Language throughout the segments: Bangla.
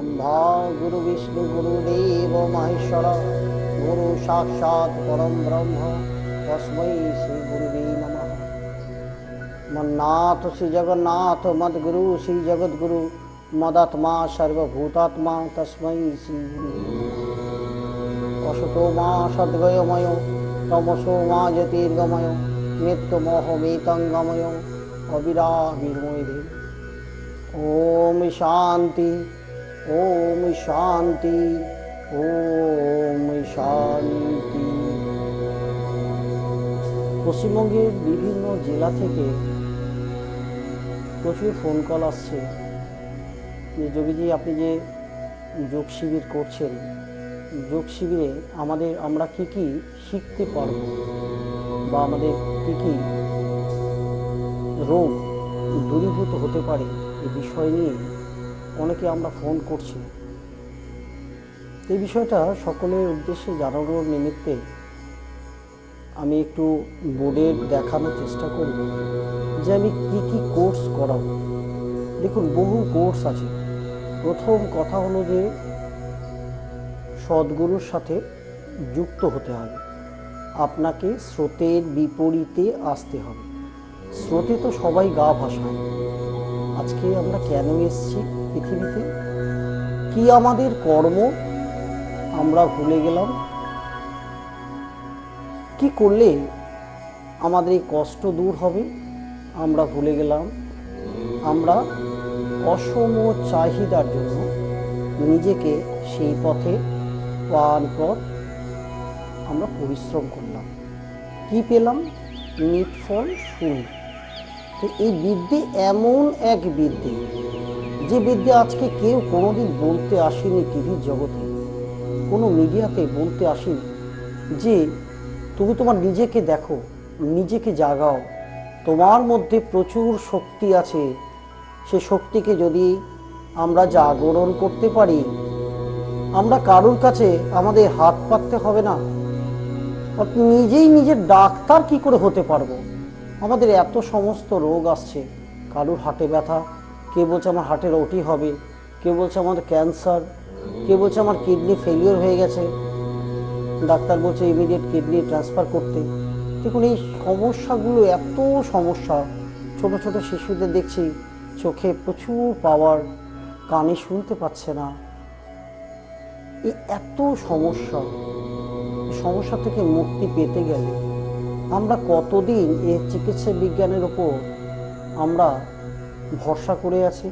ब्रह्मा गुरु विष्णु गुरुदेव महेश्वर गुरु साक्षात् परम ब्रह्म तस्मै श्री गुरुवे नमः। मन्नाथ श्री जगन्नाथ मद्गुरु श्री जगद्गुरु मदात्मा सर्वभूतात्मा तस्मै श्री गुरुवे नमः। असतो मा सद्गयमय तमसो मा ज्योतिर्गमय मृत्युमोहमेतंगमय अविराविर्मय देव। ओम शांति ओम शांति ओम शांति। পশ্চিমবঙ্গের বিভিন্ন জেলা থেকে প্রচুর ফোন কল আসছে যে যোগীজি আপনি যে যোগ শিবির করছেন, যোগ শিবিরে আমরা কি কি শিখতে পারব বা আমাদের কি কি রোগ দূরীভূত হতে পারে এই বিষয় নিয়ে অনেকে আমরা ফোন করছি। এই বিষয়টা সকলের উদ্দেশ্যে জানানোর নিমিত্তে আমি একটু বোর্ডে দেখানোর চেষ্টা করব যে আমি কি কি কোর্স করাবো। দেখুন, বহু কোর্স আছে। প্রথম কথা হলো যে সদ্গুরুর সাথে যুক্ত হতে হবে। আপনাকে স্রোতের বিপরীতে আসতে হবে। স্রোতে তো সবাই গা ভাসায়। আজকে আমরা কেন এসেছি পৃথিবীতে, কি আমাদের কর্ম আমরা ভুলে গেলাম। কি করলে আমাদের এই কষ্ট দূর হবে আমরা ভুলে গেলাম। আমরা অসম চাহিদার জন্য নিজেকে সেই পথে প্রাণপণ আমরা পরিশ্রম করলাম। কি পেলাম? নিট ফল শূন্য। তো এই বিদ্যে এমন এক বিদ্যে যে বিদ্যে আজকে কেউ কোনোদিন বলতে আসেনি, টিভির জগতে কোনো মিডিয়াতে বলতে আসেনি যে তুমি তোমার নিজেকে দেখো, নিজেকে জাগাও, তোমার মধ্যে প্রচুর শক্তি আছে। সে শক্তিকে যদি আমরা জাগরণ করতে পারি, আমরা কারোর কাছে আমাদের হাত পাততে হবে না। নিজেই নিজের ডাক্তার কি করে হতে পারবো? আমাদের এত সমস্ত রোগ আসছে। কারোর হার্টে ব্যথা, কে বলছে আমার হার্টের ওটি হবে, কে বলছে আমাদের ক্যান্সার, কে বলছে আমার কিডনি ফেলিওর হয়ে গেছে, ডাক্তার বলছে ইমিডিয়েট কিডনি ট্রান্সফার করতে। দেখুন, এই সমস্যাগুলো এত সমস্যা। ছোট ছোট শিশুদের দেখছি চোখে প্রচুর পাওয়ার, কানে শুনতে পাচ্ছে না। এই এত সমস্যা, সমস্যা থেকে মুক্তি পেতে গেলে আমরা কতদিন এই চিকিৎসা বিজ্ঞানের ওপর আমরা ভরসা করে আছি,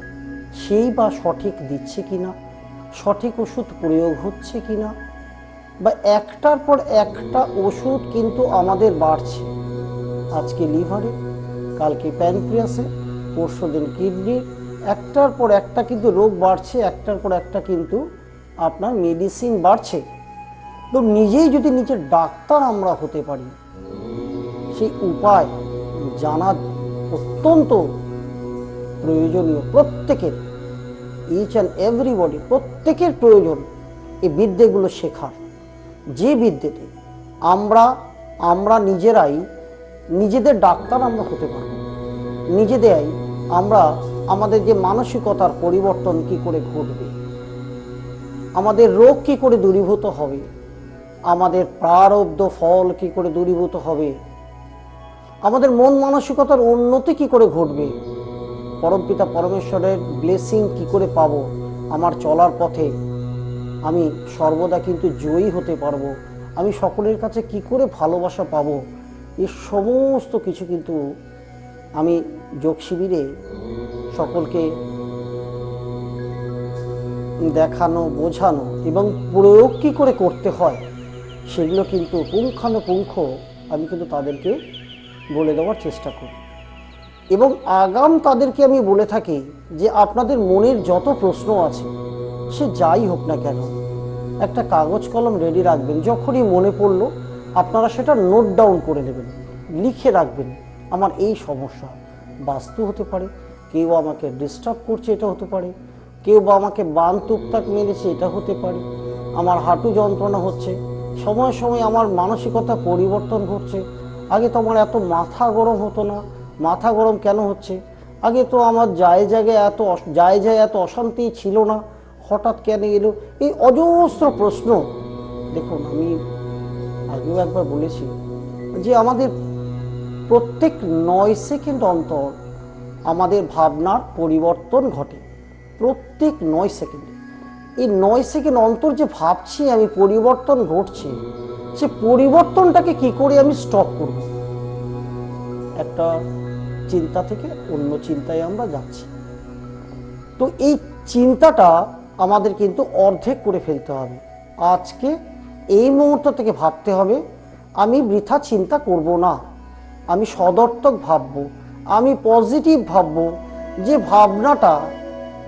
সেই বা সঠিক দিচ্ছে কিনা, সঠিক ওষুধ প্রয়োগ হচ্ছে কিনা, বা একটার পর একটা ওষুধ কিন্তু আমাদের বাড়ছে। আজকে লিভারে, কালকে প্যানক্রিয়াসে, পরশুদিন কিডনির, একটার পর একটা কিন্তু রোগ বাড়ছে, একটার পর একটা কিন্তু আপনার মেডিসিন বাড়ছে। তো নিজেই যদি নিজের ডাক্তার আমরা হতে পারি, সেই উপায় জানা অত্যন্ত প্রয়োজনীয়। প্রত্যেকের, ইচ অ্যান্ড এভরিবডি, প্রত্যেকের প্রয়োজন এই বিদ্যেগুলো শেখার। যে বিদ্যেতে আমরা নিজেরাই নিজেদের ডাক্তার আমরা হতে পারব। নিজেদেরাই আমরা আমাদের যে মানসিকতার পরিবর্তন কি করে ঘটবে, আমাদের রোগ কি করে দূরীভূত হবে, আমাদের প্রারব্ধ ফল কি করে দূরীভূত হবে, আমাদের মন মানসিকতার উন্নতি কি করে ঘটবে, পরমপিতা পরমেশ্বরের ব্লেসিং কি করে পাবো, আমার চলার পথে আমি সর্বদা কিন্তু জয়ী হতে পারবো, আমি সকলের কাছে কি করে ভালোবাসা পাবো, এই সমস্ত কিছু কিন্তু আমি যোগ শিবিরে সকলকে দেখানো, বোঝানো এবং প্রয়োগ কি করে করতে হয় সেগুলো কিন্তু পুঙ্খানুপুঙ্খ আমি কিন্তু তাদেরকে বলে দেওয়ার চেষ্টা করি। এবং আগাম তাদেরকে আমি বলে থাকি যে আপনাদের মনের যত প্রশ্ন আছে, সে যাই হোক না কেন, একটা কাগজ কলম রেডি রাখবেন। যখনই মনে পড়লো আপনারা সেটা নোট ডাউন করে নেবেন, লিখে রাখবেন। আমার এই সমস্যা, বাস্তু হতে পারে, কেউ আমাকে ডিস্টার্ব করছে এটা হতে পারে, কেউ বা আমাকে বান তুকতাক মেরেছে এটা হতে পারে, আমার হাঁটু যন্ত্রণা হচ্ছে, সময় সময় আমার মানসিকতা পরিবর্তন ঘটছে। আগে তো আমার এত মাথা গরম হতো না, মাথা গরম কেন হচ্ছে? আগে তো আমার জায়গায় এত অশান্তি ছিল না, হঠাৎ কেন এলো, এই অজস্র প্রশ্ন। দেখুন, আমি আগেও একবার বলেছি যে আমাদের প্রত্যেক 9 সেকেন্ড অন্তর আমাদের ভাবনার পরিবর্তন ঘটে, প্রত্যেক 9 সেকেন্ডে। এই 9 সেকেন্ড অন্তর যে ভাবছি আমি, পরিবর্তন ঘটছে, সে পরিবর্তনটাকে কি করে আমি স্টপ করব? একটা চিন্তা থেকে অন্য চিন্তায় আমরা যাচ্ছি। তো এই চিন্তাটা আমাদের কিন্তু অর্ধেক করে ফেলতে হবে। আজকে এই মুহূর্ত থেকে ভাবতে হবে আমি বৃথা চিন্তা করব না, আমি সদর্থক ভাববো, আমি পজিটিভ ভাববো। যে ভাবনাটা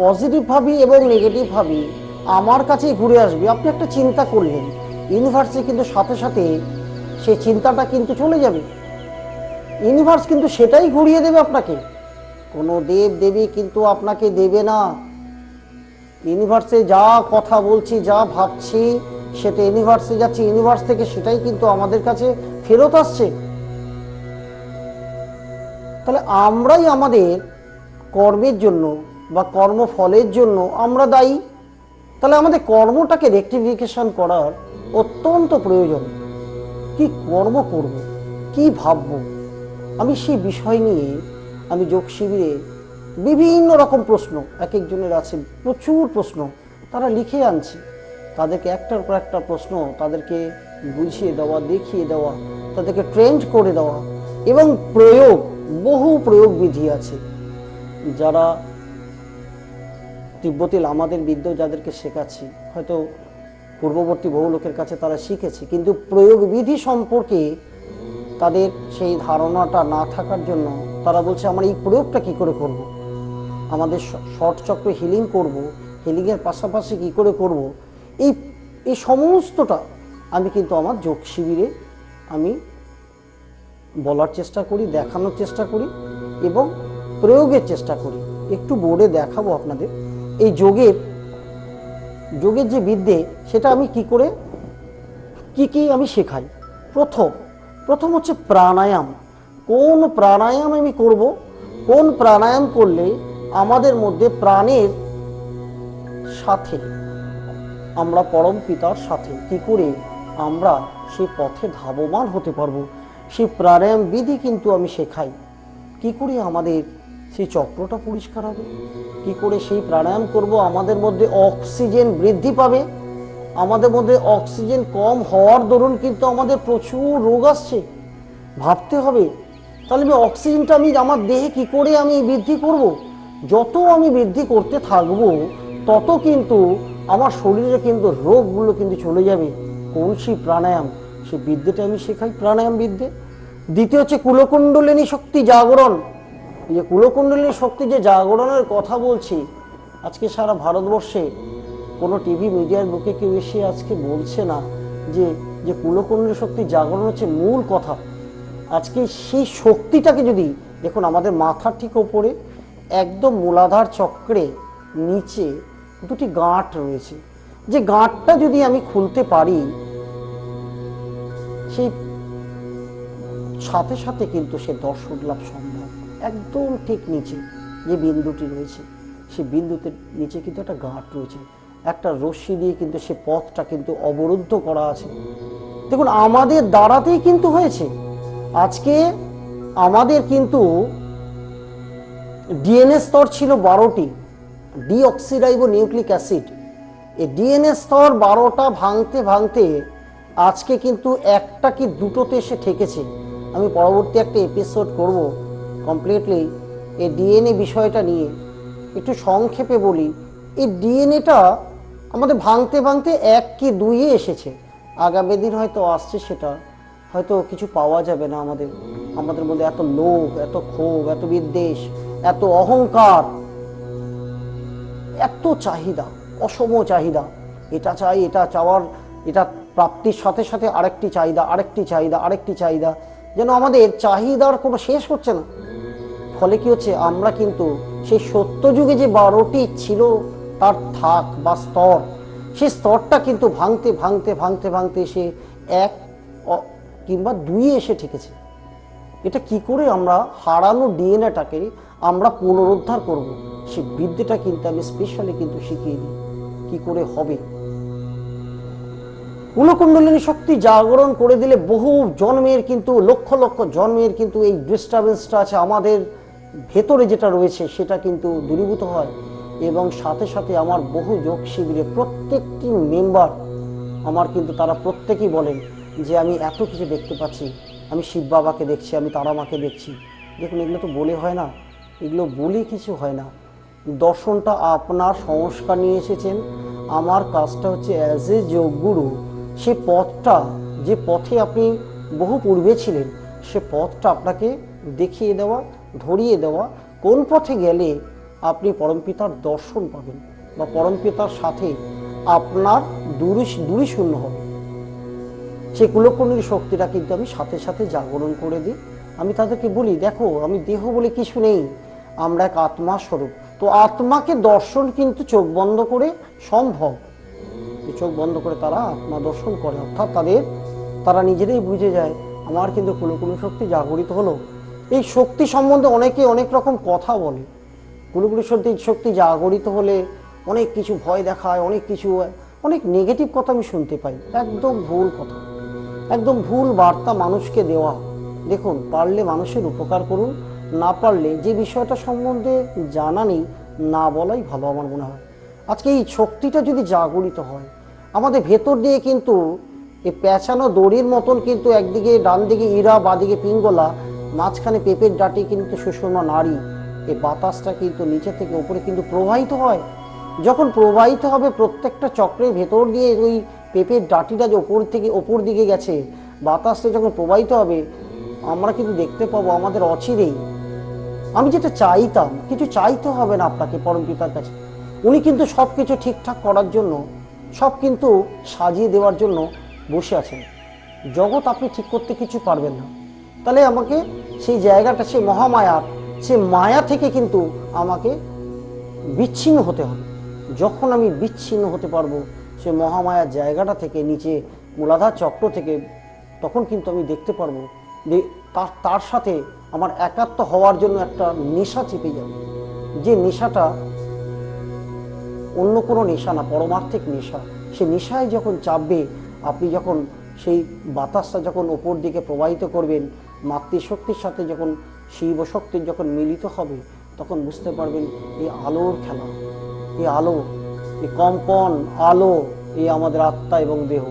পজিটিভ ভাবি এবং নেগেটিভ ভাবি আমার কাছেই ঘুরে আসবে। আপনি একটা চিন্তা করলেন, ইউনিভার্সে কিন্তু সাথে সাথে সেই চিন্তাটা কিন্তু চলে যাবে, ইউনিভার্স কিন্তু সেটাই ঘুরিয়ে দেবে আপনাকে। কোনো দেব দেবী কিন্তু আপনাকে দেবে না। ইউনিভার্সে যা কথা বলছি, যা ভাবছি, সেটা ইউনিভার্সে যাচ্ছে, ইউনিভার্স থেকে সেটাই কিন্তু আমাদের কাছে ফেরত আসছে। তাহলে আমরাই আমাদের কর্মের জন্য বা কর্মফলের জন্য আমরা দায়ী। তাহলে আমাদের কর্মটাকে রেকটিফিকেশন করার অত্যন্ত প্রয়োজন। কি কর্ম করব, কি ভাববো, আমি সেই বিষয় নিয়ে আমি যোগ শিবিরে বিভিন্ন রকম প্রশ্ন, এক একজনের আছে প্রচুর প্রশ্ন, তারা লিখে আনছে। তাদেরকে একটার পর একটা প্রশ্ন তাদেরকে বুঝিয়ে দেওয়া, দেখিয়ে দেওয়া, তাদেরকে ট্রেন্ড করে দেওয়া, এবং প্রয়োগ, বহু প্রয়োগ বিধি আছে। যারা তিব্বতী লামাদের বিদ্যা যাদেরকে শেখাচ্ছি, হয়তো পূর্ববর্তী বহু লোকের কাছে তারা শিখেছে, কিন্তু প্রয়োগ বিধি সম্পর্কে তাদের সেই ধারণাটা না থাকার জন্য তারা বলছে আমরা এই প্রয়োগটা কি করে করব, আমাদের শর্ট চক্র হিলিং করব, হিলিংয়ের পাশাপাশি কি করে করব, এই সমস্তটা আমি কিন্তু আমার যোগ শিবিরে আমি বলার চেষ্টা করি, দেখানোর চেষ্টা করি এবং প্রয়োগের চেষ্টা করি। একটু বোর্ডে দেখাবো আপনাদের এই যোগের যে বিদ্যে, সেটা আমি কি করে কি আমি শেখাই। প্রথম হচ্ছে প্রাণায়াম। কোন প্রাণায়াম আমি করব, কোন প্রাণায়াম করলে আমাদের মধ্যে প্রাণের সাথে, আমরা পরম পিতার সাথে কি করে আমরা সেই পথে ধাবমান হতে পারবো, সেই প্রাণায়াম বিধি কিন্তু আমি শেখাই। কি করে আমাদের সেই চক্রটা পরিষ্কার হবে, কি করে সেই প্রাণায়াম করব আমাদের মধ্যে অক্সিজেন বৃদ্ধি পাবে। আমাদের মধ্যে অক্সিজেন কম হওয়ার দরুন কিন্তু আমাদের প্রচুর রোগ আসছে, ভাবতে হবে। তাহলে আমি অক্সিজেনটা আমি আমার দেহে কি করে আমি বৃদ্ধি করব? যত আমি বৃদ্ধি করতে থাকবো তত কিন্তু আমার শরীরে কিন্তু রোগগুলো কিন্তু চলে যাবে। কোন সেই প্রাণায়াম, সেই বিদ্যেটা আমি শেখাই, প্রাণায়াম বিদ্যে। দ্বিতীয় হচ্ছে কুলকুণ্ডলিনী শক্তি জাগরণ। এই যে কুলকুণ্ডলিনী শক্তি যে জাগরণের কথা বলছি, আজকে সারা ভারতবর্ষে কোনো টিভি মিডিয়ার বুকে কেউ এসে আজকে বলছে না যে কুলকুণ্ডলিনী শক্তি জাগরণ হচ্ছে মূল কথা। আজকে সেই শক্তিটাকে যদি দেখুন, আমাদের মাথার ঠিক ওপরে একদম মূলাধার চক্রে নিচে দুটি গাঁট রয়েছে, যে গাঁটটা যদি আমি খুলতে পারি, সেই সাথে সাথে কিন্তু সে দর্শন লাভ সম্ভব। একদম ঠিক নিচে যে বিন্দুটি রয়েছে, সেই বিন্দুতে নিচে কিন্তু একটা গাঁট রয়েছে, একটা রশ্মি দিয়ে কিন্তু সে পথটা কিন্তু অবরুদ্ধ করা আছে। দেখুন, আমাদের দ্বারাতেই কিন্তু হয়েছে। আজকে আমাদের কিন্তু ডিএনএ স্তর ছিল 12টি, ডিঅক্সিরাইবো নিউক্লিক অ্যাসিড। এই ডিএনএ স্তর 12টা ভাঙতে ভাঙতে আজকে কিন্তু একটা কি দুটোতে এসে ঠেকেছে। আমি পরবর্তী একটা এপিসোড করব কমপ্লিটলি এই ডিএনএ বিষয়টা নিয়ে। একটু সংক্ষেপে বলি, এই ডিএনএটা আমাদের ভাঙতে ভাঙতে 1 কি 2-এ এসেছে। আগামী দিন হয়তো আসছে, সেটা হয়তো কিছু পাওয়া যাবে না। আমাদের মধ্যে এত লোভ, এত ক্ষোভ, এত বিদ্বেষ, এত অহংকার, এত চাহিদা, অসম চাহিদা, এটা চাই, এটা চাওয়ার, এটা প্রাপ্তির সাথে সাথে আরেকটি চাহিদা, আরেকটি চাহিদা, আরেকটি চাহিদা, যেন আমাদের চাহিদার কোনো শেষ হচ্ছে না। ফলে কি হচ্ছে, আমরা কিন্তু সেই সত্যযুগে যে 12টি ছিল তার থাক বা স্তর, সেই স্তরটা কিন্তু ভাঙতে ভাঙতে ভাঙতে ভাঙতে সে 1 কিংবা 2-এ এসে ঠেকেছে। এটা কি করে আমরা হারানো ডিএনএটাকে আমরা পুনরুদ্ধার করব, সেই বিদ্যাটা কিন্তু আমি স্পেশালি কিন্তু শিখিয়ে দিই। কি করে হবে। কুলকুণ্ডলিনী শক্তি জাগরণ করে দিলে বহু জন্মের কিন্তু লক্ষ লক্ষ জন্মের কিন্তু এই ডিস্টারবেন্সটা আছে আমাদের ভেতরে যেটা রয়েছে সেটা কিন্তু দূরীভূত হয়। এবং সাথে সাথে আমার বহু যোগ শিবিরে প্রত্যেকটি মেম্বার আমার কিন্তু তারা প্রত্যেকেই বলেন যে আমি এত কিছু দেখতে পাচ্ছি, আমি শিব বাবাকে দেখছি, আমি তারা মাকে দেখছি। দেখুন, এগুলো তো বলে হয় না, এগুলো বলে কিছু হয় না। দর্শনটা আপনার সংস্কার নিয়ে এসেছেন, আমার কাজটা হচ্ছে অ্যাজ এ যোগগুরু সে পথটা, যে পথে আপনি বহু পূর্বে ছিলেন, সে পথটা আপনাকে দেখিয়ে দেওয়া, ধরিয়ে দেওয়া, কোন পথে গেলে আপনি পরমপিতার দর্শন পাবেন বা পরমপিতার সাথে আপনার দূরই শূন্য হবে। সেই কুলকুণ্ডলী শক্তিটা কিন্তু আমি সাথে সাথে জাগরণ করে দিই। আমি তাদেরকে বলি, দেখো আমি দেহ বলে কিছু নেই, আমরা এক আত্মা স্বরূপ। তো আত্মাকে দর্শন কিন্তু চোখ বন্ধ করে সম্ভব। চোখ বন্ধ করে তারা আত্মা দর্শন করে, অর্থাৎ তারা নিজেরাই বুঝে যায় আমার কিন্তু কুলকুণ্ডলী শক্তি জাগরিত হলো। এই শক্তি সম্বন্ধে অনেকে অনেক রকম কথা বলে। কুলকুণ্ডলী শক্তি জাগরিত হলে অনেক কিছু ভয় দেখায়, অনেক নেগেটিভ কথা আমি শুনতে পাই। একদম ভুল কথা, একদম ভুল বার্তা মানুষকে দেওয়া। দেখুন, পারলে মানুষের উপকার করুন, না পারলে যে বিষয়টা সম্বন্ধে জানা নেই না বলাই ভালো আমার মনে হয়। আজকে এই শক্তিটা যদি জাগরিত হয় আমাদের ভেতর দিয়ে, কিন্তু এই পেঁচানো দড়ির মতন কিন্তু একদিকে ডান দিকে ইরা, বাদিকে পিঙ্গলা, মাঝখানে পেঁপের ডাটি কিন্তু সুষমা নারী, এই বাতাসটা কিন্তু নিচে থেকে উপরে কিন্তু প্রবাহিত হয়। যখন প্রবাহিত হবে প্রত্যেকটা চক্রের ভেতর দিয়ে, ওই পেঁপের ডাটিটা যে ওপর দিকে গেছে, বাতাসটা যখন প্রবাহিত হবে আমরা কিন্তু দেখতে পাবো আমাদের অচিরেই আমি যেটা চাইতাম, কিছু চাইতে হবে না আপনাকে পরমপিতার কাছে। উনি কিন্তু সব কিছু ঠিকঠাক করার জন্য, সব কিন্তু সাজিয়ে দেওয়ার জন্য বসে আছেন। জগৎ আপনি ঠিক করতে কিছু পারবেন না। তাহলে আমাকে সেই জায়গাটা, সেই মহামায়ার, সে মায়া থেকে কিন্তু আমাকে বিচ্ছিন্ন হতে হবে। যখন আমি বিচ্ছিন্ন হতে পারবো সে মহামায়ার জায়গাটা থেকে, নিচে মূলাধার চক্র থেকে, তখন কিন্তু আমি দেখতে পারবো যে তার সাথে আমার একাত্ম হওয়ার জন্য একটা নেশা চেপে যাবে। যে নেশাটা অন্য কোনো নেশা না, পরমার্থিক নেশা। সে নেশায় যখন চাপবে, আপনি যখন সেই বাতাসটা যখন ওপর দিকে প্রবাহিত করবেন, মাতৃশক্তির সাথে যখন শিব শক্তির যখন মিলিত হবে, তখন বুঝতে পারবেন এই আলোর খেলা, এই আলো, এই কম্পন, আলো, এই আমাদের আত্মা এবং দেহ,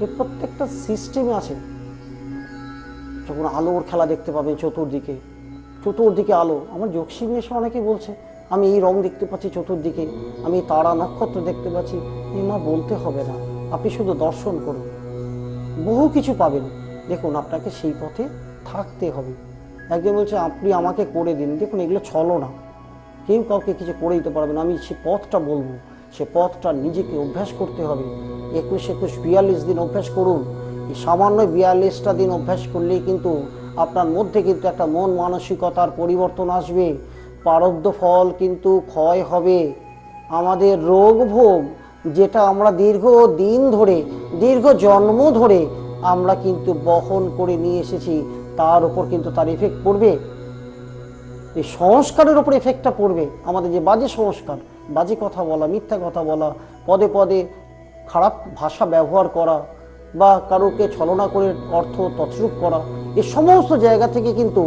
এই প্রত্যেকটা সিস্টেমে আছে। যখন আলোর খেলা দেখতে পাবেন চতুর্দিকে আলো। আমার যোগশিবী এসে অনেকে বলছে আমি এই রং দেখতে পাচ্ছি চতুর্দিকে, আমি তারা নক্ষত্র দেখতে পাচ্ছি। এই মা বলতে হবে না, আপনি শুধু দর্শন করুন, বহু কিছু পাবেন। দেখুন, আপনাকে সেই পথে থাকতে হবে। একজন বলছে আপনি আমাকে করে দিন। দেখুন, এগুলো ছলো না, কেউ কাউকে কিছু করে দিতে পারবে না। আমি সে পথটা বলবো, সে পথটা নিজেকে অভ্যাস করতে হবে। 21 দিন অভ্যাস করুন। এই সামান্য 42টা দিন অভ্যাস করলেই কিন্তু আপনার মধ্যে কিন্তু একটা মন মানসিকতার পরিবর্তন আসবে। প্রারব্ধ ফল কিন্তু ক্ষয় হবে। আমাদের রোগ ভোগ যেটা আমরা দীর্ঘ দিন ধরে, দীর্ঘ জন্ম ধরে আমরা কিন্তু বহন করে নিয়ে এসেছি, তার উপর কিন্তু তার এফেক্ট পড়বে। এই সংস্কারের উপর এফেক্টটা পড়বে। আমাদের যে বাজে সংস্কার, বাজে কথা বলা, মিথ্যা কথা বলা, পদে পদে খারাপ ভাষা ব্যবহার করা, বা কারোকে ছলনা করে অর্থ তছরূপ করা, এই সমস্ত জায়গা থেকে কিন্তু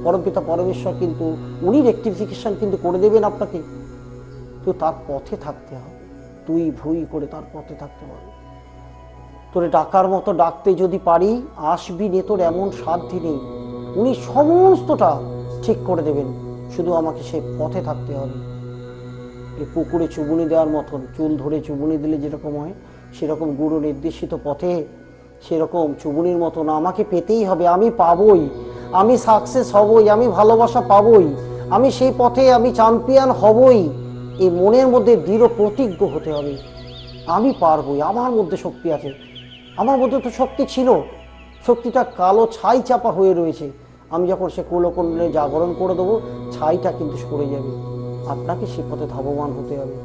পরমপিতা পরমেশ্বর কিন্তু উনি রেকটিফিকেশন কিন্তু করে দেবেন আপনাকে। তো তার পথে থাকতে হবে, তুই ভুই করে তার পথে থাকতে হবে। তোরে ডাকার মতো ডাকতে যদি পারি, আসবি নে তোর এমন সাধ্যি নেই। উনি সমস্তটা ঠিক করে দেবেন, শুধু আমাকে সে পথে থাকতে হবে। এই পুকুরে চুবুনি দেওয়ার মতন, চুল ধরে চুবুনি দিলে যেরকম হয়, সেরকম গুরু নির্দেশিত পথে সেরকম চুবুনির মতন আমাকে পেতেই হবে। আমি পাবই, আমি সাকসেস হবই, আমি ভালোবাসা পাবই, আমি সেই পথে আমি চ্যাম্পিয়ন হবই। এই মনের মধ্যে দৃঢ় প্রতিজ্ঞ হতে হবে, আমি পারবই, আমার মধ্যে শক্তি আছে। আমার মধ্যে তো শক্তি ছিল, শক্তিটা কালো ছাই চাপা হয়ে রয়েছে। আমি যখন সে কুলকুণ্ডলী জাগরণ করে দেবো, ছাইটা কিন্তু সরে যাবে। আপনাকে সে পথে ধাবমান হতে হবে।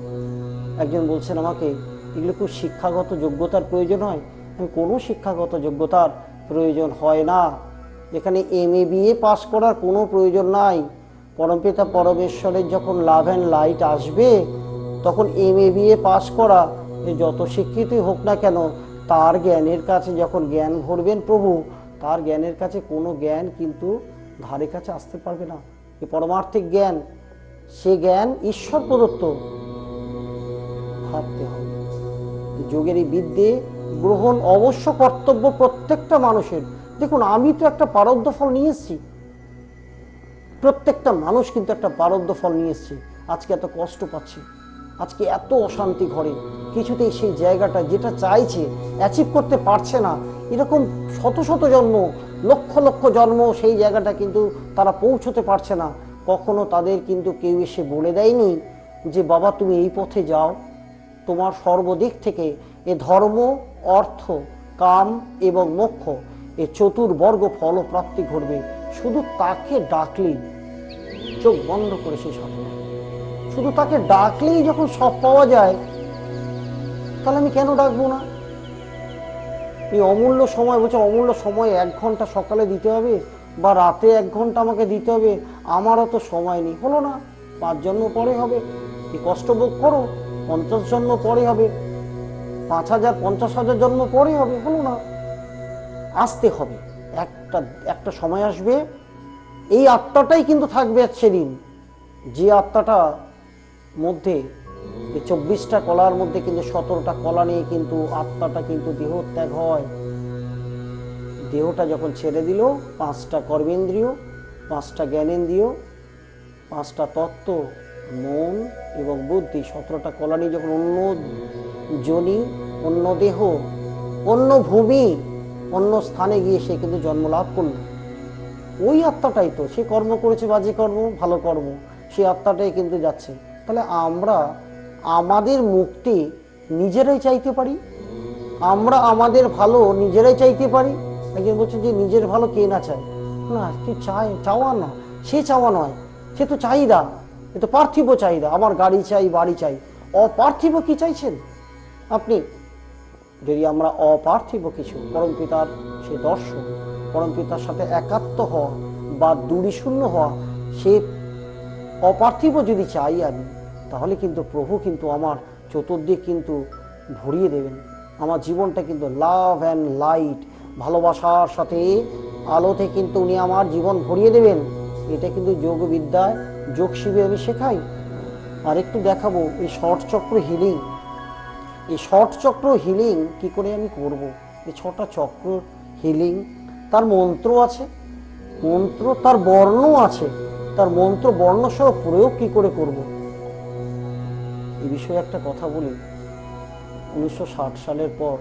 একজন বলছেন আমাকে, এগুলো খুব শিক্ষাগত যোগ্যতার প্রয়োজন হয়। কোনো শিক্ষাগত যোগ্যতার প্রয়োজন হয় না। এখানে MA BA পাস করার কোনো প্রয়োজন নাই। পরমপিতা পরমেশ্বরের যখন লাভ অ্যান্ড লাইট আসবে, তখন MA BA পাস করা এ যত শিক্ষিতই হোক না কেন, তার জ্ঞানের কাছে যখন জ্ঞান ভরবেন প্রভু, তার জ্ঞানের কাছে কোনো জ্ঞান কিন্তু ধারে কাছে আসতে পারবে না। এই পরমার্থিক জ্ঞান, সে জ্ঞান ঈশ্বর প্রদত্ত। ভাবতে হবে, যোগের এই বিদ্যে গ্রহণ অবশ্য কর্তব্য প্রত্যেকটা মানুষের। দেখুন, আমি তো একটা প্রারব্ধ ফল নিয়ে এসেছি, প্রত্যেকটা মানুষ কিন্তু একটা প্রারব্ধ ফল নিয়ে এসেছে। আজকে এত কষ্ট পাচ্ছি, আজকে এত অশান্তি ঘরে, কিছুতেই সেই জায়গাটা যেটা চাইছে অ্যাচিভ করতে পারছে না। এরকম শত শত জন্ম, লক্ষ লক্ষ জন্ম সেই জায়গাটা কিন্তু তারা পৌঁছতে পারছে না। কখনো তাদের কিন্তু কেউ এসে বলে দেয়নি যে বাবা তুমি এই পথে যাও, তোমার সর্বদিক থেকে এ ধর্ম, অর্থ, কাম এবং মোক্ষ এ চতুর্বর্গ ফলপ্রাপ্তি ঘটবে। শুধু তাকে ডাকলেই, চোখ বন্ধ করে সেই সাধনা, শুধু তাকে ডাকলেই যখন সব পাওয়া যায়, তাহলে আমি কেন ডাকবো না? এই অমূল্য সময়, বলছে অমূল্য সময় 1 ঘন্টা সকালে দিতে হবে বা রাতে 1 ঘন্টা আমাকে দিতে হবে, আমারও তো সময় নেই। হলো না, 5 জন্ম পরে হবে, এই কষ্ট ভোগ করো, 50 জন্ম পরে হবে, 5000 50,000 জন্ম পরে হবে। হলো না, আসতে হবে। একটা সময় আসবে, এই আত্মাটাই কিন্তু থাকবে সেদিন, যে আত্মাটা মধ্যে 24টা কলার মধ্যে কিন্তু 17টা কলা নিয়ে কিন্তু আত্মাটা কিন্তু দেহ ত্যাগ হয়। দেহটা যখন ছেড়ে দিল, 5টা কর্মেন্দ্রিয়, 5টা জ্ঞানেন্দ্রিয়, 5টা তত্ত্ব, মন এবং বুদ্ধি, 17টা কলা নিয়ে যখন অন্য যোনি, অন্য দেহ, অন্য ভূমি, অন্য স্থানে গিয়ে সে কিন্তু জন্ম লাভ করল। ওই আত্মাটাই তো, সে কর্ম করেছে, বাজে কর্ম, ভালো কর্ম, সেই আত্মাটাই কিন্তু যাচ্ছে। তাহলে আমরা আমাদের মুক্তি নিজেরাই চাইতে পারি, আমরা আমাদের ভালো নিজেরাই চাইতে পারি। একজন বলছে যে নিজের ভালো কে না চায়? না, সে চাওয়া না, সে চাওয়া নয়, সে তো চাহিদা, এ তো পার্থিব চাহিদা। আমার গাড়ি চাই, বাড়ি চাই। অপার্থিব কি চাইছেন আপনি? যদি আমরা অপার্থিব কিছু, পরমপিতার সে দর্শন, পরমপিতার সাথে একাত্ম হওয়া বা দূরীশূন্য হওয়া, সে অপার্থিব যদি চাই আমি, তাহলে কিন্তু প্রভু কিন্তু আমার চতুর্দিক কিন্তু ভরিয়ে দেবেন। আমার জীবনটা কিন্তু লাভ অ্যান্ড লাইট, ভালোবাসার সাথে আলোতে কিন্তু উনি আমার জীবন ভরিয়ে দেবেন। এটা কিন্তু যোগবিদ্যায়, যোগ শিবিরে আমি শেখাই। আর একটু দেখাবো এই শর্ট চক্র হিলিং। এই শর্ট চক্র হিলিং কি করে আমি করব? এই 6টা চক্র হিলিং, তার মন্ত্র আছে, মন্ত্র তার বর্ণ আছে, তার মন্ত্র বর্ণ সহ প্রয়োগ কি করে করব, এই বিষয়ে একটা কথা বলি। 1960 সালের পর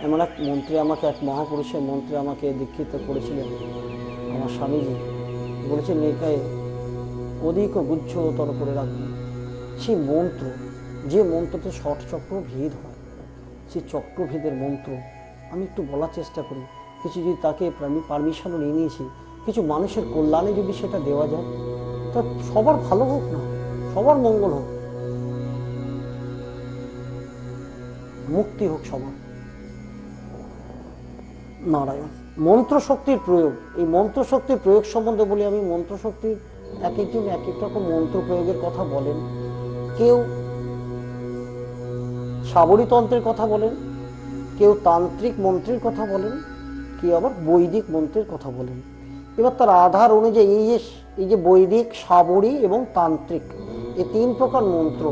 এমন এক মন্ত্রী আমাকে, এক মহাপুরুষের মন্ত্রী আমাকে দীক্ষিত করেছিলেন। আমার স্বামীজি বলেছেন একাই অধিক গুচ্ছতর করে রাখবেন। সেই মন্ত্র, যে মন্ত্রতে ষট চক্র ভেদ হয়, সেই চক্রভেদের মন্ত্র আমি একটু বলার চেষ্টা করি। কিছু যদি তাকে আমি পারমিশনও নিয়ে নিয়েছি, কিছু মানুষের কল্যাণে যদি সেটা দেওয়া যায়, তা সবার ভালো হোক না, সবার মঙ্গল হোক, মুক্তি হোক সবার। নারায়ণ। মন্ত্র শক্তির প্রয়োগ, এই মন্ত্র শক্তির প্রয়োগ সম্বন্ধে বলি আমি। মন্ত্র শক্তির এক একজন এক এক রকম মন্ত্র প্রয়োগের কথা বলেন। কেউ সাবরীতন্ত্রের কথা বলেন, কেউ তান্ত্রিক মন্ত্রের কথা বলেন, কেউ আবার বৈদিক মন্ত্রের কথা বলেন। এবার তার আধার অনুযায়ী এই যে বৈদিক, সাবরী এবং তান্ত্রিক, এই 3 প্রকার মন্ত্র,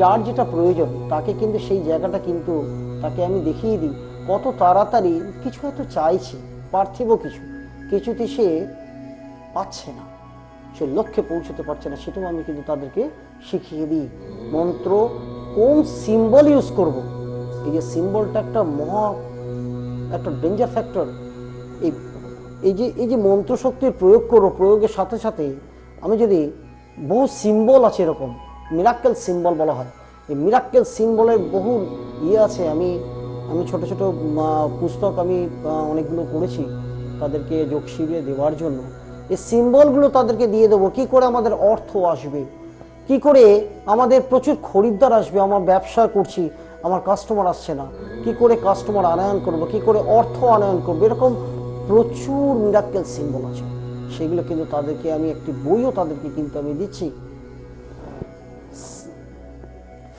যার যেটা প্রয়োজন তাকে কিন্তু সেই জায়গাটা কিন্তু তাকে আমি দেখিয়ে দিই। কত তাড়াতাড়ি কিছু হয়তো চাইছে, পার্থিব কিছুতে সে পাচ্ছে না, সে লক্ষ্যে পৌঁছতে পারছে না, সেটাও আমি কিন্তু তাদেরকে শিখিয়ে দিই। মন্ত্র কোন সিম্বল ইউজ করব, এই যে সিম্বলটা একটা ডেঞ্জার ফ্যাক্টর। এই যে মন্ত্র শক্তির প্রয়োগ করবো, প্রয়োগের সাথে সাথে আমি যদি বহু সিম্বল আছে, এরকম মিরাক্কেল সিম্বল বলা হয়, এই মিরাক্কেল সিম্বলের বহু আছে। আমি ছোট ছোট পুস্তক আমি অনেকগুলো করেছি তাদেরকে যোগ শিবিরে দেওয়ার জন্য। এই সিম্বলগুলো তাদেরকে দিয়ে দেবো, কি করে আমাদের অর্থ আসবে, কি করে আমাদের প্রচুর খরিদ্দার আসবে। আমার ব্যবসা করছি, আমার কাস্টমার আসছে না, কি করে কাস্টমার আনয়ন করব, কি করে অর্থ আনয়ন করবো, এরকম প্রচুর মিরাক্কেল সিম্বল আছে। সেগুলো কিন্তু তাদেরকে আমি একটি বইও তাদেরকে কিন্তু আমি দিচ্ছি।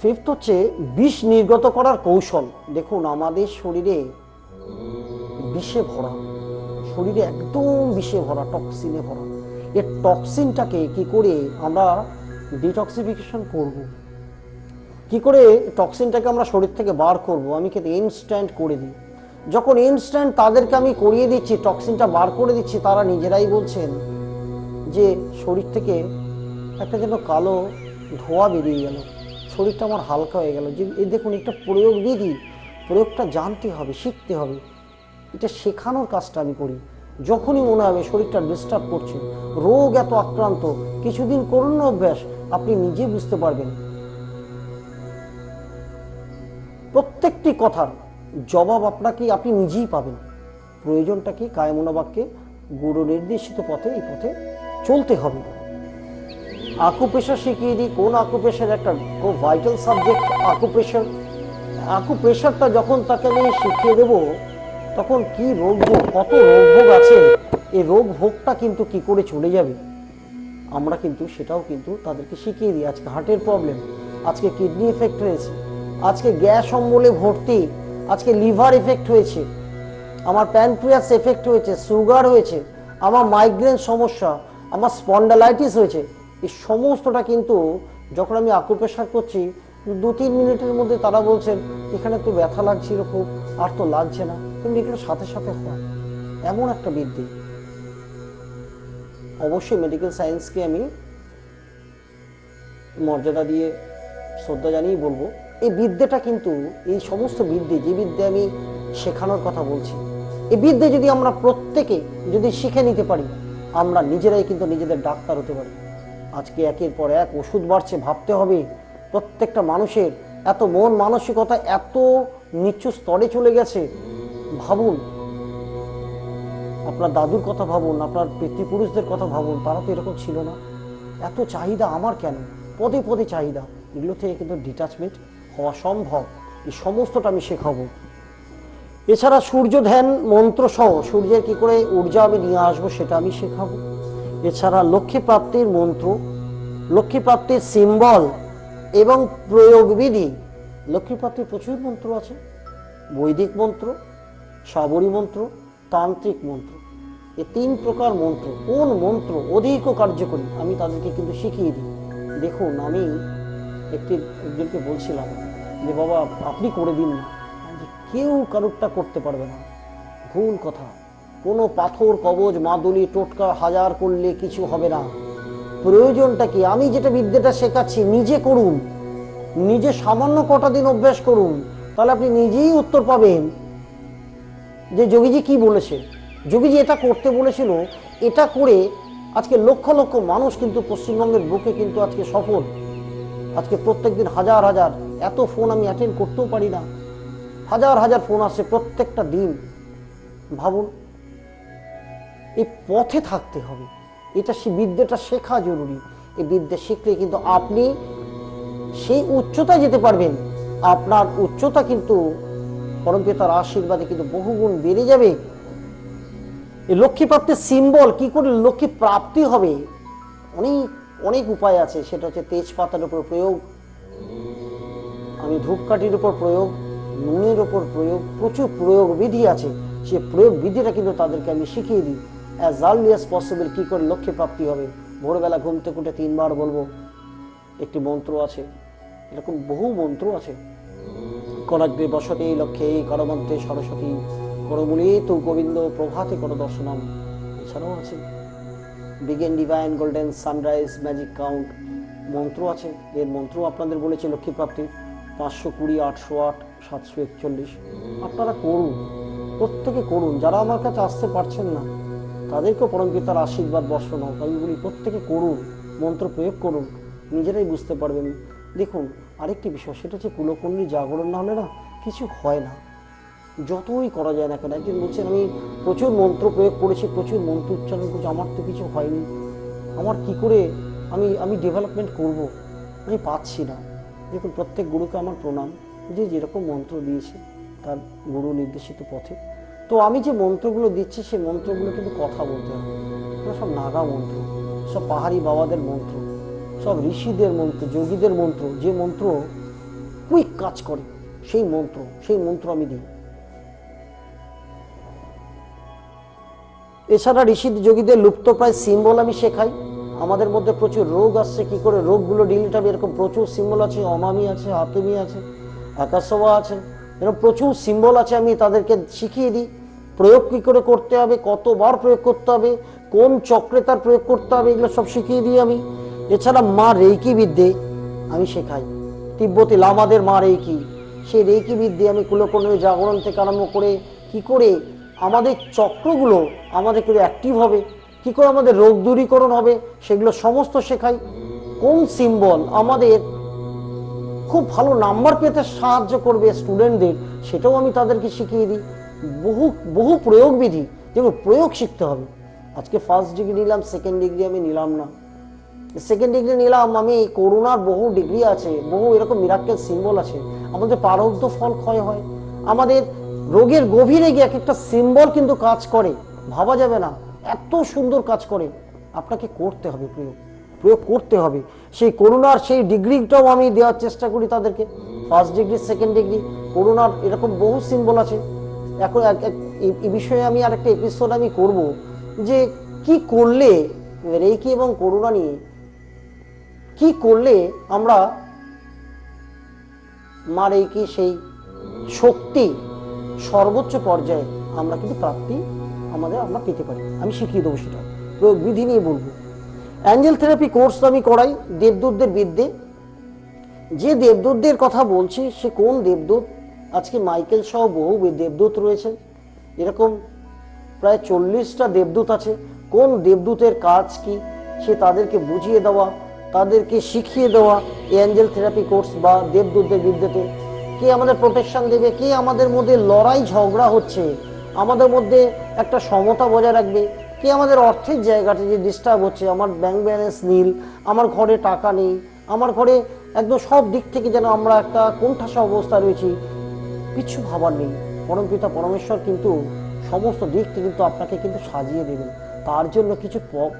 ফিফথ হচ্ছে বিষ নির্গত করার কৌশল। দেখুন আমাদের শরীরে বিষে ভরা, শরীরে একদম বিষে ভরা, টক্সিনে ভরা। এই টক্সিনটাকে কি করে আমরা ডিটক্সিফিকেশন করব, কি করে টক্সিনটাকে আমরা শরীর থেকে বার করব? আমি কিন্তু ইনস্ট্যান্ট করে দিই। যখন ইনস্ট্যান্ট তাদেরকে আমি করিয়ে দিচ্ছি, টক্সিনটা বার করে দিচ্ছি, তারা নিজেরাই বলছেন যে শরীর থেকে একটা যেন কালো ধোঁয়া বেরিয়ে গেল, শরীরটা আমার হালকা হয়ে গেল। যে এই দেখুন একটা প্রয়োগ বিধি, প্রয়োগটা জানতে হবে, শিখতে হবে, এটা শেখানোর কাজটা আমি করি। যখনই মনে হবে শরীরটা ডিস্টার্ব করছে, রোগ এত আক্রান্ত, কিছুদিন করুন না অভ্যাস, আপনি নিজে বুঝতে পারবেন প্রত্যেকটি কথার জবাব আপনাকে আপনি নিজেই পাবেন। প্রয়োজনটা কি? কায়মনোবাক্যে গুরু নির্দেশিত পথে, এই পথে চলতে হবে। আকুপ্রেশার শিখিয়ে দিই। কোন আকুপ্রেশার? একটা খুব ভাইটাল সাবজেক্ট আকুপ্রেশার। আকুপ্রেশারটা যখন তাকে আমি শিখিয়ে দেব, তখন কি রোগভোগ, কত রোগভোগ আছে, এই রোগভোগটা কিন্তু কি করে চলে যাবে আমরা কিন্তু সেটাও কিন্তু তাদেরকে শিখিয়ে দিই। আজকে হার্টের প্রবলেম, আজকে কিডনি এফেক্ট হয়েছে, আজকে গ্যাস অম্বলে ভর্তি, আজকে লিভার এফেক্ট হয়েছে, আমার প্যানক্রিয়াস এফেক্ট হয়েছে, সুগার হয়েছে, আমার মাইগ্রেন সমস্যা, আমার স্পন্ডালাইটিস হয়েছে। এই সমস্তটা কিন্তু যখন আমি আকুপ্রেশার করছি, 2-3 মিনিটের মধ্যে তারা বলছেন এখানে তো ব্যথা লাগছিল খুব, আর তো লাগছে না, কিন্তু এগুলো সাথে সাথে হয়। এমন একটা বৃদ্ধি। অবশ্যই মেডিকেল সায়েন্সকে আমি মর্যাদা দিয়ে শ্রদ্ধা জানিয়ে বলবো, এই বিদ্যাটা কিন্তু, এই সমস্ত বিদ্যে, যে বিদ্যে আমি শেখানোর কথা বলছি, এই বিদ্যে যদি আমরা প্রত্যেকে যদি শিখে নিতে পারি, আমরা নিজেরাই কিন্তু নিজেদের ডাক্তার হতে পারি। আজকে একের পর এক ওষুধ বাড়ছে, ভাবতে হবে প্রত্যেকটা মানুষের এত মন মানসিকতা এত নিচু স্তরে চলে গেছে। ভাবুন, আপনার দাদুর কথা ভাবুন, আপনার পিতৃপুরুষদের কথা ভাবুন, তারা তো এরকম ছিল না। এত চাহিদা আমার কেন? পদে পদে চাহিদা। এগুলো থেকে কিন্তু ডিটাচমেন্ট হওয়া সম্ভব। এই সমস্তটা আমি শেখাবো। এছাড়া সূর্য ধ্যান মন্ত্র সহ সূর্যের কি করে ঊর্জা আমি নিয়ে আসবো সেটা আমি শেখাবো। এছাড়া লক্ষ্মী প্রাপ্তির মন্ত্র, লক্ষ্মী প্রাপ্তির সিম্বল এবং প্রয়োগবিধি। লক্ষ্মী প্রাপ্তির প্রচুর মন্ত্র আছে, বৈদিক মন্ত্র, সাবরী মন্ত্র, তান্ত্রিক মন্ত্র। এই 3 প্রকার মন্ত্র, কোন মন্ত্র অধিক কার্যকরী আমি তাদেরকে কিন্তু শিখিয়ে দিই। দেখুন আমি একজনকে বলছিলাম যে বাবা আপনি করে দিন না, কেউ কারুরটা করতে পারবে না, ভুল কথা। কোনো পাথর কবজ মাদুলি টোটকা হাজার করলে কিছু হবে না। প্রয়োজনটা কি? আমি যেটা বিদ্যাটা শেখাচ্ছি নিজে করুন, নিজে সামান্য কটা দিন অভ্যাস করুন, তাহলে আপনি নিজেই উত্তর পাবেন যে যোগীজি কি বলেছে। যোগীজি এটা করতে বলেছিল, এটা করে আজকে লক্ষ লক্ষ মানুষ কিন্তু পশ্চিমবঙ্গের বুকে কিন্তু আজকে সফল। আজকে প্রত্যেকদিন হাজার হাজার, এত ফোন আমি অ্যাটেন্ড করতেও পারি না, হাজার হাজার ফোন আসছে প্রত্যেকটা দিন। ভাবুন, এই পথে থাকতে হবে, এটা বিদ্যাটা শেখা জরুরি। এই বিদ্যা শিখলে কিন্তু আপনি সেই উচ্চতায় যেতে পারবেন। আপনার উচ্চতা কিন্তু পরমপিতার আশীর্বাদে কিন্তু বহুগুণ বেড়ে যাবে। এই লক্ষ্মী প্রাপ্তির সিম্বল কি করে লক্ষ্মী প্রাপ্তি হবে, অনেক অনেক উপায় আছে। সেটা হচ্ছে তেজপাতার উপর প্রয়োগ, আমি ধূপকাঠির উপর প্রয়োগ, নুনের উপর প্রয়োগ, প্রচুর প্রয়োগ বিধি আছে। সে প্রয়োগ বিধিটা কিন্তু তাদেরকে আমি শিখিয়ে দিই অ্যাজ আর্লি অ্যাজ পসিবল কি করে লক্ষ্মী প্রাপ্তি হবে। ভোরবেলা ঘুম থেকে উঠে 3 বার বলবো, একটি মন্ত্র আছে, এরকম বহু মন্ত্র আছে। করাগ্রে বসতে লক্ষ্যে করমন্ত্রে সরস্বতী করমূলে তু গোবিন্দ প্রভাতে কর দর্শনম। এছাড়াও আছে বিগেন divine golden sunrise magic count মন্ত্র আছে। এর মন্ত্র আপনাদের বলেছে লক্ষ্মী প্রাপ্তির 520, 808, 741। আপনারা করুন, প্রত্যেকে করুন। যারা আমার কাছে আসতে পারছেন না তাদেরকেও পরমপিতার আশীর্বাদ বর্ষণ হোক। আমি বলি প্রত্যেকে করুন, মন্ত্র প্রয়োগ করুন, নিজেরাই বুঝতে পারবেন। দেখুন আরেকটি বিষয়, সেটা হচ্ছে কুলকুণ্ডলী জাগরণ না হলে না কিছু হয় না, যতই করা যায় না কেন। একদিন বলছেন আমি প্রচুর মন্ত্র প্রয়োগ করেছি, প্রচুর মন্ত্র উচ্চারণ করেছি, আমার তো কিছু হয়নি, আমার কি করে আমি ডেভেলপমেন্ট করব, আমি পাচ্ছি না। দেখুন প্রত্যেক গুরুকে আমার প্রণাম, যে যেরকম মন্ত্র দিয়েছে তার গুরু নির্দেশিত পথে। তো আমি যে মন্ত্রগুলো দিচ্ছি সেই মন্ত্রগুলো কিন্তু কথা বলতে হবে, সব নাগা মন্ত্র, সব পাহাড়ি বাবাদের মন্ত্র, সব ঋষিদের মন্ত্র, যোগীদের মন্ত্র, যে মন্ত্র কুইক কাজ করে সেই মন্ত্র আমি দিই। এছাড়া ঋষি যোগীদের লুপ্তপ্রায় সিম্বল আমি শেখাই। আমাদের মধ্যে প্রচুর রোগ আসছে, কি করে রোগগুলো ডিলিট হবে, এরকম প্রচুর সিম্বল আছে। অমামি আছে, হাতুমি আছে, আকাশবা আছে, এরকম প্রচুর সিম্বল আছে, আমি তাদেরকে শিখিয়ে দিই। প্রয়োগ কী করে করতে হবে, কতবার প্রয়োগ করতে হবে, কোন চক্রে তার প্রয়োগ করতে হবে, এগুলো সব শিখিয়ে দিই আমি। এছাড়া মা রেইকি বিদ্যে আমি শেখাই। তিব্বতী লামাদের মা রেইকি, সেই রেইকি বিদ্যে আমি কুলকর্ণী জাগরণ থেকে আরম্ভ করে কি করে আমাদের চক্রগুলো আমাদের করে অ্যাক্টিভ হবে, কি করে আমাদের রোগ দূরীকরণ হবে, সেগুলো সমস্ত শেখাই। কোন সিম্বল আমাদের খুব ভালো নাম্বার পেতে সাহায্য করবে স্টুডেন্টদের, সেটাও আমি তাদেরকে শিখিয়ে দিই। বহু প্রয়োগ বিধি, যেগুলো প্রয়োগ শিখতে হবে। আজকে ফার্স্ট ডিগ্রি নিলাম, সেকেন্ড ডিগ্রি আমি নিলাম না। সেকেন্ড ডিগ্রি নিলাম আমি, করোনার বহু ডিগ্রি আছে, বহু এরকম মিরাক্কেল সিম্বল আছে। আমাদের প্রারব্ধ ফল ক্ষয় হয়, আমাদের রোগের গভীরে গিয়ে এক একটা সিম্বল কিন্তু কাজ করে, ভাবা যাবে না, এত সুন্দর কাজ করে। আপনাকে করতে হবে প্রয়োগ করতে হবে। সেই করোনার সেই ডিগ্রিটাও আমি দেওয়ার চেষ্টা করি তাদেরকে, ফার্স্ট ডিগ্রি, সেকেন্ড ডিগ্রি। করোনার এরকম বহু সিম্বল আছে। এখন এই বিষয়ে আমি আরেকটা এপিসোড আমি করব, যে কি করলে রেইকি এবং করোনা নিয়ে কি করলে আমরা মা রেইকি সেই শক্তি সর্বোচ্চ পর্যায়ে আমরা কিন্তু প্রাপ্তি আমরা পেতে পারি। আমি শিখিয়ে দেবো, সেটা প্রয়োগ বিধি নিয়ে বলবো। অ্যাঞ্জেল থেরাপি কোর্স আমি করাই, দেবদূতদের বিদ্যে। যে দেবদূতদের কথা বলছি, সে কোন দেবদূত? আজকে মাইকেল সহ বহু দেবদূত রয়েছেন, এরকম প্রায় 40টা দেবদূত আছে। কোন দেবদূতের কাজ কি, সে তাদেরকে বুঝিয়ে দেওয়া, তাদেরকে শিখিয়ে দেওয়া এই অ্যাঞ্জেল থেরাপি কোর্স বা দেবদূতদের বিদ্যাতে। কে আমাদের প্রোটেকশন দেবে, কে আমাদের মধ্যে লড়াই ঝগড়া হচ্ছে আমাদের মধ্যে একটা সমতা বজায় রাখবে, কে আমাদের অর্থের জায়গাটা যে ডিস্টার্ব হচ্ছে, আমার ব্যাংক ব্যালেন্স নীল, আমার ঘরে টাকা নেই, আমার ঘরে একদম সব দিক থেকে যেন আমরা একটা কোণঠাসা অবস্থা রয়েছি, কিছু ভাবার নেই। পরমপিতা পরমেশ্বর কিন্তু সমস্ত দিক থেকে কিন্তু আপনাকে কিন্তু সাজিয়ে দেবেন। তার জন্য কিছু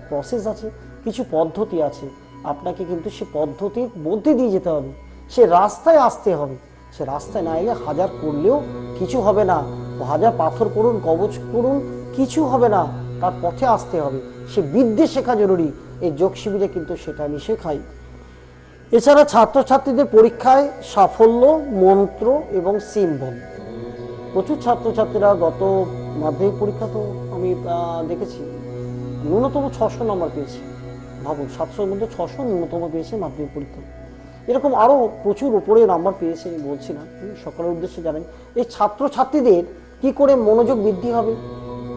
প্রসেস আছে, কিছু পদ্ধতি আছে, আপনাকে কিন্তু সে পদ্ধতির মধ্যে দিয়ে যেতে হবে, সে রাস্তায় আসতে হবে। সে রাস্তায় না এলে হাজার করলেও কিছু হবে না, হাজার পাথর করুন, কবচ করুন, কিছু হবে না, তার পথে আসতে হবে। সে বিদ্যে শেখা জরুরি, এই যোগ শিবিরে কিন্তু সেটা আমি শেখাই। এছাড়া ছাত্রছাত্রীদের পরীক্ষায় সাফল্য, মন্ত্র এবং সিম্বল। প্রচুর ছাত্রছাত্রীরা গত মাধ্যমিক পরীক্ষা তো আমি দেখেছি ন্যূনতম 600 নম্বর পেয়েছে। ভাবুন, 700-র মধ্যে 600 ন্যূনতম পেয়েছে মাধ্যমিক পরীক্ষা। এরকম আরও প্রচুর উপরে নাম্বার পেয়েছে, আমি বলছি না, সকলের উদ্দেশ্যে জানেন। এই ছাত্রছাত্রীদের কি করে মনোযোগ বৃদ্ধি হবে,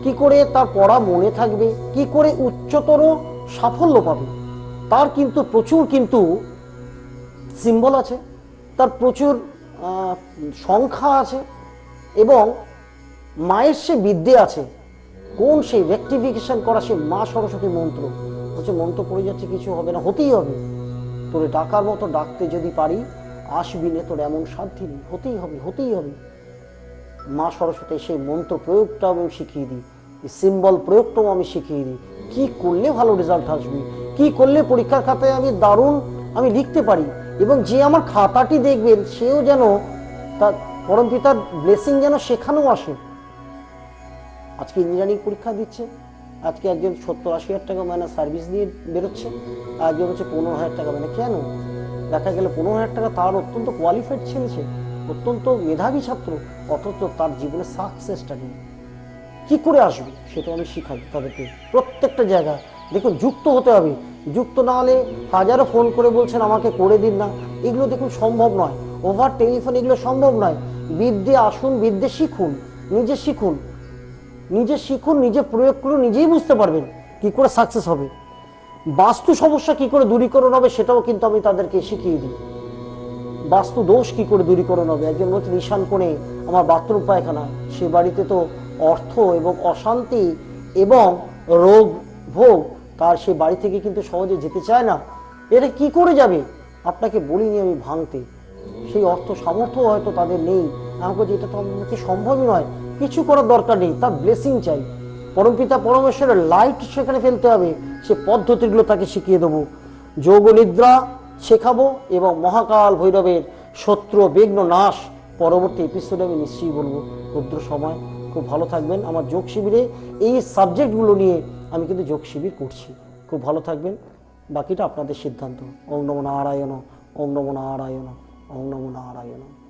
কি করে তার পড়া মনে থাকবে, কি করে উচ্চতর সাফল্য পাবে, তার কিন্তু প্রচুর সিম্বল আছে, তার প্রচুর সংখ্যা আছে, এবং মায়ের সে বিদ্যে আছে। কোন সেই রেকটিফিকেশন করা, সে মা সরস্বতী মন্ত্র হচ্ছে, মন্ত্র পড়ে যাচ্ছে কিছু হবে না, হতেই হবে। তোরে ডাকার মতো ডাকতে যদি পারি, আসবি নে তোর এমন সাধ্যি নেই, হতেই হবে। মা সরস্বতী সেই মন্ত্র প্রয়োগটাও আমি শিখিয়ে দিই, সিম্বল প্রয়োগটাও আমি শিখিয়ে দিই। কি করলে ভালো রেজাল্ট আসবে, কি করলে পরীক্ষার খাতায় আমি দারুণ আমি লিখতে পারি, এবং যে আমার খাতাটি দেখবেন সেও যেন তার পরমপিতার ব্লেসিং যেন সেখানেও আসে। আজকে ইঞ্জিনিয়ারিং পরীক্ষা দিচ্ছে, আজকে একজন 70-80 হাজার টাকা মানে সার্ভিস দিয়ে বেরোচ্ছে, আর একজন হচ্ছে 15,000 টাকা মানে। কেন? দেখা গেল 15,000 টাকা তার অত্যন্ত কোয়ালিফাইড ছেলেছে, অত্যন্ত মেধাবী ছাত্র, অথচ তার জীবনে সাকসেসটা নেই। কি করে আসবে সেটা আমি শিখাই তাদেরকে। প্রত্যেকটা জায়গা দেখুন যুক্ত হতে হবে, যুক্ত না হলে হাজারো ফোন করে বলছেন আমাকে করে দিন না, এগুলো দেখুন সম্ভব নয়, ওভার টেলিফোন এগুলো সম্ভব নয়। বিদ্যে আসুন, বিদ্যে শিখুন, নিজে শিখুন, নিজে প্রয়োগ করুন, নিজেই বুঝতে পারবেন কি করে সাকসেস হবে। বাস্তু সমস্যা কি করে দূরীকরণ হবে সেটাও কিন্তু আমি তাদেরকে শিখিয়ে দিই। বাস্তু দোষ কি করে দূরীকরণ হবে। একজন বলছে ঈশান কোণে আমার বাথরুম পায়খানা, সে বাড়িতে তো অর্থ এবং অশান্তি এবং রোগ ভোগ, তার সে বাড়ি থেকে কিন্তু সহজে যেতে চায় না। এটা কি করে যাবে? আপনাকে বলিনি আমি ভাঙতে, সেই অর্থ সামর্থ্য হয়তো তাদের নেই। আমাকে এটা তো আমাকে সম্ভবই নয়, কিছু করার দরকার নেই, তার ব্লেসিং চাই। পরমপিতা পরমেশ্বরের লাইট সেখানে ফেলতে হবে, সে পদ্ধতিগুলো তাকে শিখিয়ে দেবো। যোগ নিদ্রা শেখাবো এবং মহাকাল ভৈরবের শত্রু বিঘ্ন নাশ। পরবর্তী এপিসোডে আমি নিশ্চয়ই বলবো। রুদ্র সময়, খুব ভালো থাকবেন। আমার যোগ শিবিরে এই সাবজেক্টগুলো নিয়ে আমি কিন্তু যোগ শিবির করছি। খুব ভালো থাকবেন, বাকিটা আপনাদের সিদ্ধান্ত। ওম নমো নারায়ণ, ওম নমো নারায়ণ, ওম নমো নারায়ণ।